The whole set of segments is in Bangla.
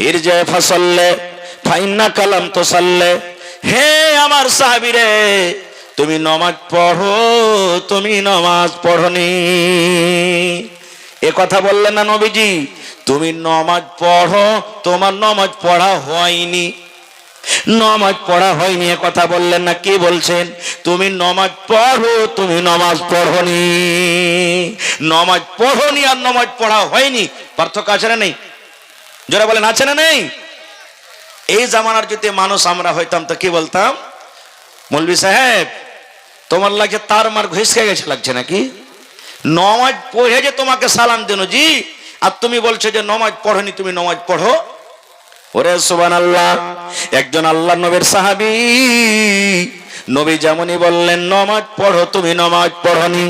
ইরজে ফাসাল্লে ফাইন্না কালাম তো সাল্লে। হে আমার সাহাবীরে, তুমি নামাজ পড়ো, তুমি নামাজ পড়নি। এ কথা বললেন না নবীজি, তুমি নামাজ পড়ো, তোমার নামাজ পড়া হয়নি। নামাজ পড়া হয়নি এ কথা বললেন না, কি বলছেন? তুমি নামাজ পড়ো, তুমি নামাজ পড়নি। নামাজ পড়নি আর নামাজ পড়া হয়নি পার্থক্য আছে না নেই? যারা বলেন আছে না নেই? এই জামানার যদি মানুষ আমরা হইতাম তো কি বলতাম? মৌলভী সাহেব, তোমার লাগে তার মার ঘুষকে গেছে লাগছে নাকি? নামাজ পড়ে যে তোমাকে সালাম দেন জি, আর তুমি বলছো যে নামাজ পড়নি, তুমি নামাজ পড়ো। ওরে সুবহানাল্লাহ, একজন আল্লাহর নবীর সাহাবী, নবী যেমনই বললেন নামাজ পড়ো, তুমি নামাজ পড়নি,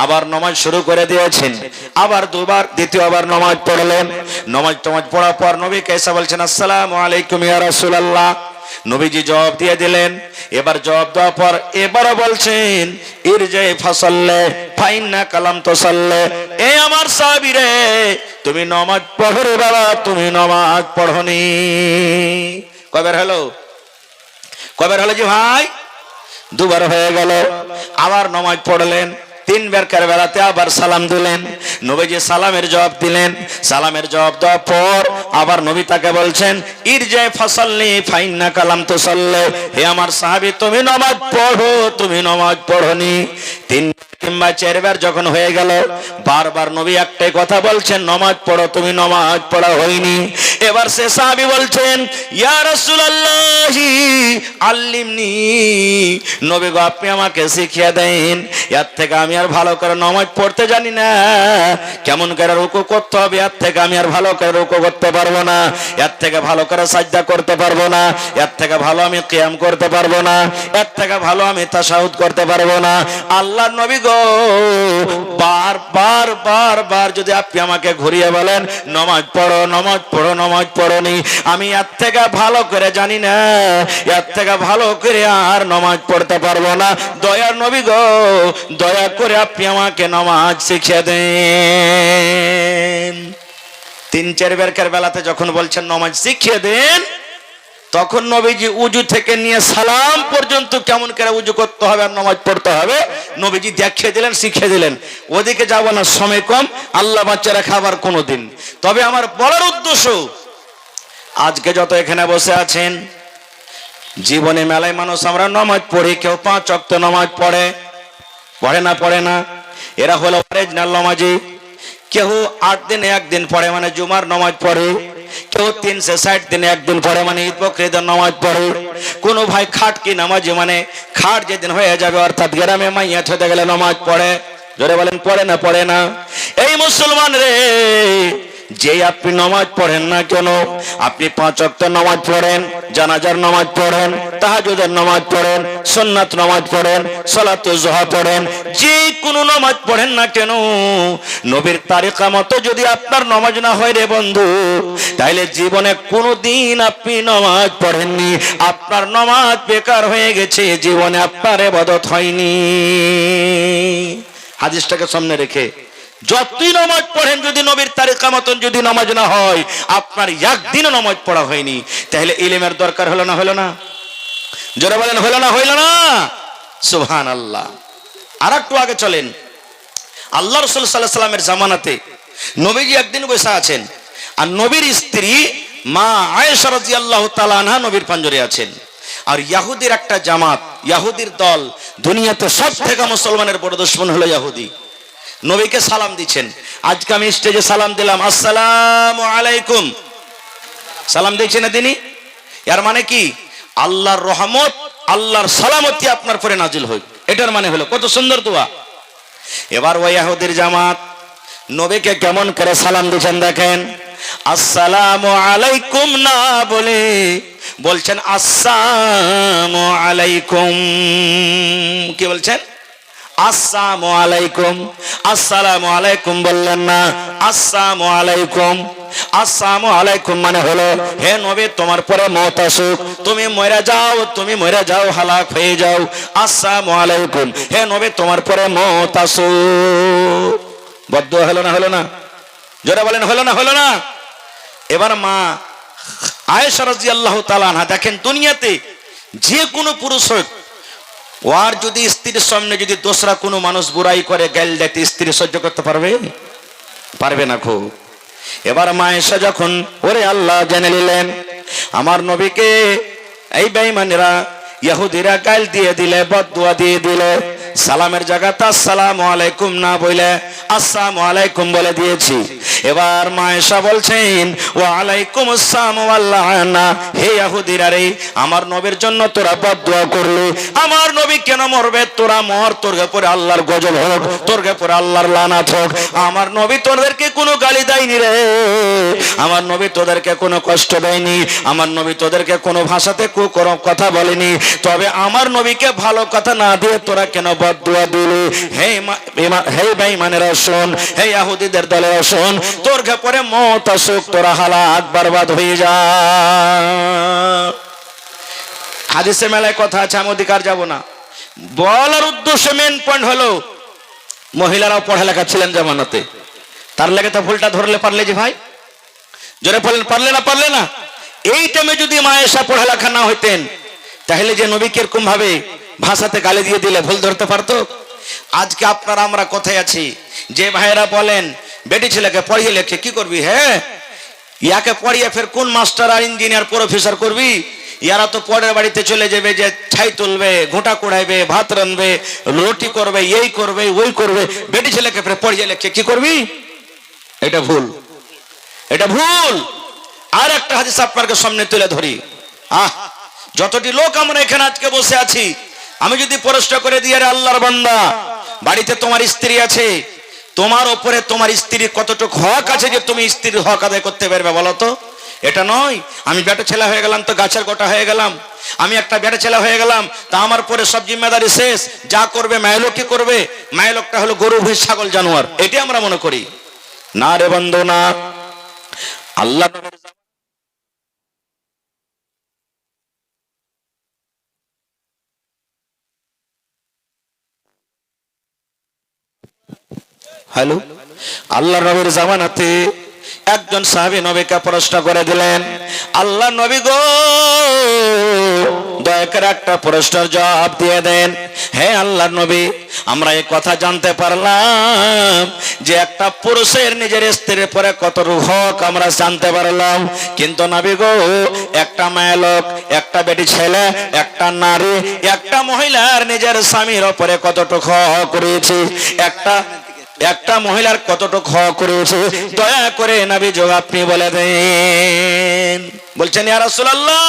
আবার নামাজ শুরু করে দিয়েছেন। আবার দুবার, দ্বিতীয়বার নামাজ পড়লেন। নামাজ পড়ার পর নবীকে এসে বলছেন আসসালামু আলাইকুম ইয়া রাসূলুল্লাহ। নবীজি জবাব দিয়ে দিলেন। এবার জবাব দেওয়ার পর এবারও বলছেন ইরজে ফাসাল্লে ফাইন্না কালাম তো সাল্লে। এই আমার সাহাবী রে, তুমি নামাজ পড়ো রে বাবা, তুমি নামাজ পড়নি। কয়বার হলো? কয়বার হলো জি ভাই? দুবার হয়ে গেল। আবার নামাজ পড়লেন। তিনবার বেলাতে আবার সালাম দিলেন। নবীজি সালামের জবাব দিলেন। সালামের জবাব দেওয়ার পর আবার নবী তাকে বলছেন ইরজে ফাসাল্লি ফাইন্না কালাম তো সাল্লে। হে আমার সাহাবী, তুমি নামাজ পড়ো, তুমি নামাজ পড়নি। তিন কিংবা চারবার যখন হয়ে গেল, বারবার নবী একটাই কথা বলছেন নামাজ পড়ো, তুমি নামাজ পড়া হয়নি। এবার সে সাহাবী বলছেন ইয়া রাসূলুল্লাহ আল্লিমনি, নবী গো আপনি আমাকে শিখিয়ে দেন, এর থেকে আমি আর ভালো করে নামাজ পড়তে জানি না। কেমন করে রুকু করতে হবে এর থেকে আমি আর ভালো করে রুকু করতে পারবো না, এর থেকে ভালো করে সাজদা করতে পারবো না, এর থেকে ভালো আমি কিয়াম করতে পারবো না, এর থেকে ভালো আমি তাশাহুদ করতে পারবো না। আল্লাহর নবী গো, বারবার যদি আপনি আমাকে ঘুরিয়ে বলেন নামাজ পড়ো, নামাজ পড়ো, নামাজ পড়নি, আমি এর থেকে ভালো করে জানি না, এর থেকে ভালো করে আর নামাজ পড়তে পারবো না। দয়ার নবী গো, দয়া করে আপনি আমাকে নামাজ শিখিয়ে দেন। তিন চারবার বেলাতে যখন বলছেন নামাজ শিখিয়ে দেন, তখন নবীজি উজু থেকে নিয়ে সালাম পর্যন্ত কেমন করে উজু করতে হবে আর নামাজ পড়তে হবে নবীজি দেখিয়ে দিলেন, শিখিয়ে দিলেন। ওদিকে যাব না, সময় কম, আল্লাহ বাচ্চারা খাবার কোনোদিন। তবে আমার বলার উদ্দেশ্য, আজকে যত এখানে বসে আছেন, জীবনে মেলায় মানুষ আমরা নামাজ পড়ি, কেউ 5 ওয়াক্ত নামাজ পড়ে পড়ে না, এরা হলো অরিজিনাল নামাজি। কেউ 8 দিনে একদিন পড়ে মানে জুমার নামাজ পড়ে, কেউ 360 দিনে একদিন পড়ে মানে ঈদ বকরিদের নামাজ পড়ে। কোন ভাই খাট কি নামাজি মানে খাট যেদিন হয়ে যাবে অর্থাৎ গ্রামে মাইয়া ছেড়ে গেলে নামাজ পড়ে। জোরে বলেন পড়ে না? পড়ে না। এই মুসলমান রে, যে আপনি নামাজ পড়েন না কেন, আপনি 5 ওয়াক্ত নামাজ পড়েন, জানাজার নামাজ পড়েন, তাহাজ্জুদের নামাজ পড়েন, সুন্নাত নামাজ পড়েন, সালাতুল জোহা পড়েন, যে কোনো নামাজ পড়েন না কেন, নবীর তারিকা মতো যদি আপনার নামাজ না হয় রে বন্ধু, তাইলে জীবনে কোনোদিন আপনি নামাজ পড়েননি, আপনার নামাজ বেকার হয়ে গেছে, জীবনে আপনার ইবাদত হয়নি। হাদিসটাকে সামনে রেখে যতই নামাজ পড়েন, যদি নবীর তারিকা মতন যদি নামাজ না হয়, আপনার একদিনও নামাজ পড়া হয়নি। তাহলে ইলমের দরকার হলো না? হলো না? জোরে বলেন হলো না? হইল না? সুবহানাল্লাহ। আর একটু আগে চলেন, আল্লাহ রাসূল সাল্লাল্লাহু আলাইহি সাল্লামের জামানাতে নবীজি একদিন বসে আছেন, আর নবীর স্ত্রী মা আয়েশা রাদিয়াল্লাহু তাআলা আনহা নবীর পাঞ্জরে আছেন। আর ইহুদির একটা জামাত, ইহুদির দল, দুনিয়াতে সব থেকে মুসলমানের বড় দুশমন হলো ইহুদি। নবীকে সালাম দিচ্ছেন। আজকে আমি স্টেজে সালাম দিলাম, আসসালামু আলাইকুম, সালাম দিচ্ছেন না তিনি? এর মানে কি? আল্লাহর রহমত, আল্লাহর সালামতি আপনার পরে নাজিল হোক, এটার মানে হলো। কত সুন্দর দোয়া। এবার ওই ইহুদির জামাত নবীকে কেমন করে সালাম দিচ্ছেন দেখেন, আসসালামু আলাইকুম না বলে বলছেন আসসালামু আলাইকুম। কি বলছেন? আসসালামু আলাইকুম। আসসালামু আলাইকুম বললেন না, আসসালামু আলাইকুম। আসসালামু আলাইকুম মানে হলো হে নবী তোমার পরে মওত আসুক, তুমি মরে যাও, তুমি মরে যাও, হালাক হয়ে যাও। আসসালামু আলাইকুম, হে নবী তোমার পরে মওত আসুক। বদ্দুয়া হলো না? হলো না? জোরে বলেন হলো না? হলো না? এবার মা আয়েশা রাদিয়াল্লাহু তাআলা আনহা, দেখেন দুনিয়াতে যে কোনো পুরুষ হোক, ওর যদি স্ত্রীর সামনে যদি দোসরা কোনো মানুষ বুড়াই করে গাল দেয়, স্ত্রী সহ্য করতে পারবে? পারবে না। খুব এবার মা আয়েশা যখন ওরে আল্লাহ জেনে নিলেন আমার নবীকে এই বেঈমানেরা ইহুদিরা গাল দিয়ে দিলে, বদদুয়া দিয়ে দিলে, সালামের জায়গাতে আসসালামু আলাইকুম না বলে আসসালামু আলাইকুম বলে দিয়েছি। এবার মা আয়েশা বলছেন ওয়া আলাইকুম আসসালাম ওয়াল লাআনা, হে ইহুদিরা রে, আমার নবীর জন্য তোরা বদদুয়া করলি, আমার নবী কেন মরবে? তোরা মর, তোর উপরে আল্লাহর গজব হোক, তোর উপরে আল্লাহর লানাত হোক। আমার নবী তোদেরকে কোনো গালি দেয়নি রে, আমার নবী তোদেরকে কোনো কষ্ট দেয়নি, আমার নবী তোদেরকে কোনো ভাষাতে কুকরম কথা বলেনি। তবে আমার নবীকে ভালো কথা না দিয়ে তোরা কেন বদদুয়া দিলি? হে বেঈমানেরা শোন, হে ইহুদিদের দলেরা শোন, তোর পরে মত আসুক, তোরা হালাক বরবাদ হয়ে যা। হাদিসে মেলায় কথা আছে, আমি অধিকার যাব না। বলার উদ্দেশ্য মেন পয়েন্ট হলো মহিলারাও পড়ালেখা ছিলেন জামানাতে, তার লেগে তো ভুলটা ধরলে পারলে যে ভাই জোরে বলেন, পারলে না? এই টাইমে যদি মা আয়েশা পড়ালেখা না হইতেন তাহলে যে নবী কিরকম ভাবে ভাষাতে গালি দিয়ে দিলে ভুল ধরতে পারতো? আজকে আপনারা আমরা কোথায় আছি? যে ভাইয়েরা বলেন বেটি ছেলেকে পড়িয়ে লেখে কি করবি? হ্যাঁ, ইয়াকে পড়িয়ে ফের কোন মাস্টার আর ইঞ্জিনিয়ার প্রফেসর করবি? ইয়ারা তো পরের বাড়িতে চলে যাবে, যে ছাই তুলবে, ঘোঁটা কুড়াইবে, ভাত রানবে, রুটি করবে, এই করবে ওই করবে। বেটি ছেলেকে ফের পড়িয়ে লেখে কি করবি? এটা ভুল, এটা ভুল। আর একটা হাদিস আপনাকে সামনে তুলে ধরি। যতটি লোক আমরা এখানে আজকে বসে আছি, আমি যদি প্রশ্ন করে দিই আরে আল্লাহর বান্দা, বাড়িতে তোমার স্ত্রী আছে, তোমার উপরে তোমার স্ত্রীর কতটুকু হক আছে যে তুমি স্ত্রীর হক আদায় করতে পারবে বলো তো? এটা নয় আমি বেটা ছেলে হয়ে গেলাম তো গাছের গোটা হয়ে গেলাম, আমি একটা বেটা ছেলে হয়ে গেলাম তা আমার পরে সব জিম্মেদারি শেষ, যা করবে মায়লোকই করবে। মায়লোকটা হলো গরু ভুঁই ছাগল জানোয়ার, এটি আমরা মনে করি। না রে বন্ধু না, আল্লাহ হ্যালো, আল্লাহ নবীর জামানাতে একজন সাহাবী নবীকে প্রশ্ন করে দিলেন, আল্লাহ নবী গো দয়া করে একটা প্রশ্নের জবাব দিয়ে দেন। হে আল্লাহ নবী, আমরা এই কথা জানতে পারলাম যে একটা পুরুষের নিজের স্ত্রীর পরে কত হক আমরা জানতে পারলাম, কিন্তু নবী গো একটা মেয়ে লোক, একটা বেটি ছেলে, একটা নারী, একটা মহিলার নিজের স্বামীর উপরে কতটুকু হক রয়েছে, একটা মহিলার কতটুকু হক রয়েছে, দয়া করে নবী জবাব আপনি বলে দেন। বলছেন ইয়া রাসূলুল্লাহ,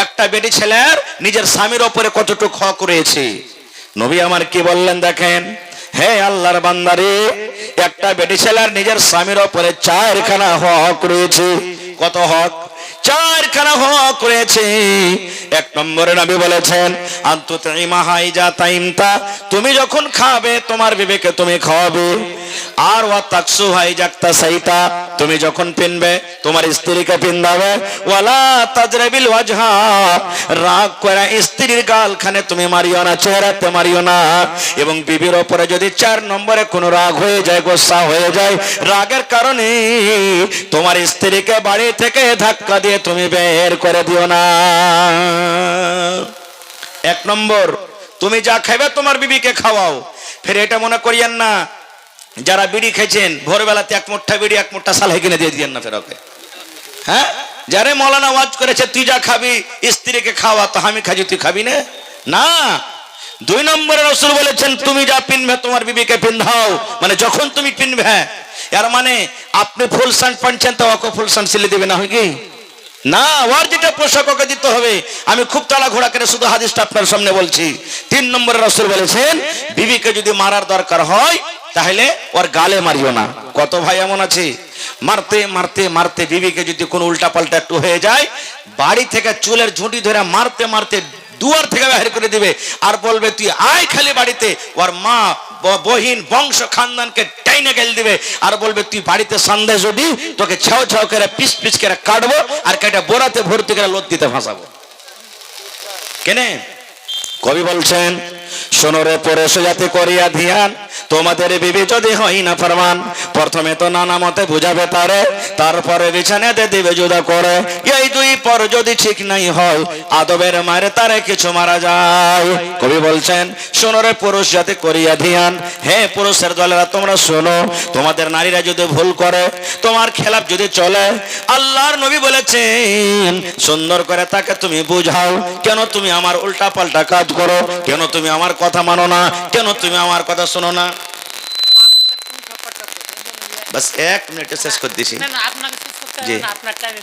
একটা বেটি ছেলের নিজের স্বামীর উপরে কতটুকু হক রয়েছে? নবী আমার কি বললেন দেখেন, হে আল্লাহর বান্দারে, একটা বেটি ছেলের নিজের স্বামীর উপরে 4খানা হক রয়েছে। কত হক? 4খানা হক রয়েছে। এক নম্বরে নবী বলেছেন আনতুতিমা হাইজা তাইমতা, তুমি যখন খাবে তোমার বিবেকে তুমি খাওয়াবে। আর ওয়া তাকসু হাইজাক্তা সাইতা, তুমি যখন পিনবে তোমার স্ত্রীকে পিন্দাবে। ওয়ালা তাজরাবিল ওয়াজহা, রাগ করে স্ত্রীর গালখানে তুমি মারিও না, চেহারাতে মারিও না। এবং বিবির উপরে যদি 4 নম্বরে কোনো রাগ হয়ে যায়, গোসা হয়ে যায়, রাগের কারণে তোমার স্ত্রীকে বাড়ি থেকে ধাক্কা দিয়ে তুমি বের করে দিও না। 1 নম্বর, তুমি যা খাবে তোমার বিবিকে খাওয়াও। ফের এটা মনে করিয়েন না যারা বিড়ি খেয়েছেন ভোরবেলাতে 1 মুঠা বিড়ি 1 মুঠা সালহে কিনে দিয়ে দিয়েন না ফের ওকে। হ্যাঁ, যারে মৌলানা ওয়াজ করেছে তুই যা খাবি স্ত্রীকে খাওয়া, তো আমি খাজি তুই খাবি না? না। 2 নম্বরে রাসূল বলেছেন তুমি যা পিনবে তোমার বিবিকে পিন্ধাও, মানে যখন তুমি পিনবে। এর মানে আপনি ফুল শার্ট পাচ্ছেন তো ওকে ফুল শার্ট সিলে দিবে না, হয় কি না? ওর যেটা পোশাক ওকে দিতে হবে। আমি খুব তাড়া ঘোড়া করে শুধু হাদিসটা আপনার সামনে বলছি। 3 নম্বরে রাসূল বলেছেন বিবিকে যদি মারার দরকার হয় তাহলে ওর গালে মারিও না। কত ভাই এমন আছে মারতে মারতে মারতে বিবিকে যদি কোনো উল্টা পাল্টা একটু হয়ে যায়, বাড়ি থেকে চুলের ঝুঁটি ধরে মারতে মারতে দুয়ার থেকে বাহির করে দিবে, আর বলবে তুই আয় খালি বাড়িতে। ওর মা বহিন বংশ খানদানকে টাইনে গেল দিবে, আর বলবে তুই বাড়িতে সন্দেহ যদি তোকে ছাও ছাও করে পিস পিস করে কাটবো, আর কেটে বোরাতে ভর্তি করে লোদ দিতে ভাসাবো। কেনে? কবি বলছেন শোনো রে পরশ জাতি করিয়া ধ্যান, তোমাদের বিবি যদি হয় না ফরমান, প্রথমে তো নানা মতে বুঝাবে তারে, তারপরে বিছানাতে দিবে জুদা করে। এই দুই পর যদি ঠিক নাই হয়, আদবের মারে তারে কিছু মারা যায়। কবি বলছেন, শোনো রে পুরুষ জাতি করিয়া ধিয়ান, হে পুরুষের দলেরা তোমরা শোনো, তোমাদের নারীরা যদি ভুল করে, তোমার খেলাপ যদি চলে, আল্লাহর নবী বলেছেন সুন্দর করে তাকে তুমি বুঝাও। কেন তুমি আমার উল্টা পাল্টা কাজ করো? কেন তুমি আমার কথা মানো না? কেন তুমি আমার কথা শোনো না? বাস 1 মিনিটে শেষ করে দিছি। না না আপনাকে শেষ করতে জি। হবে না, আপনার টাইম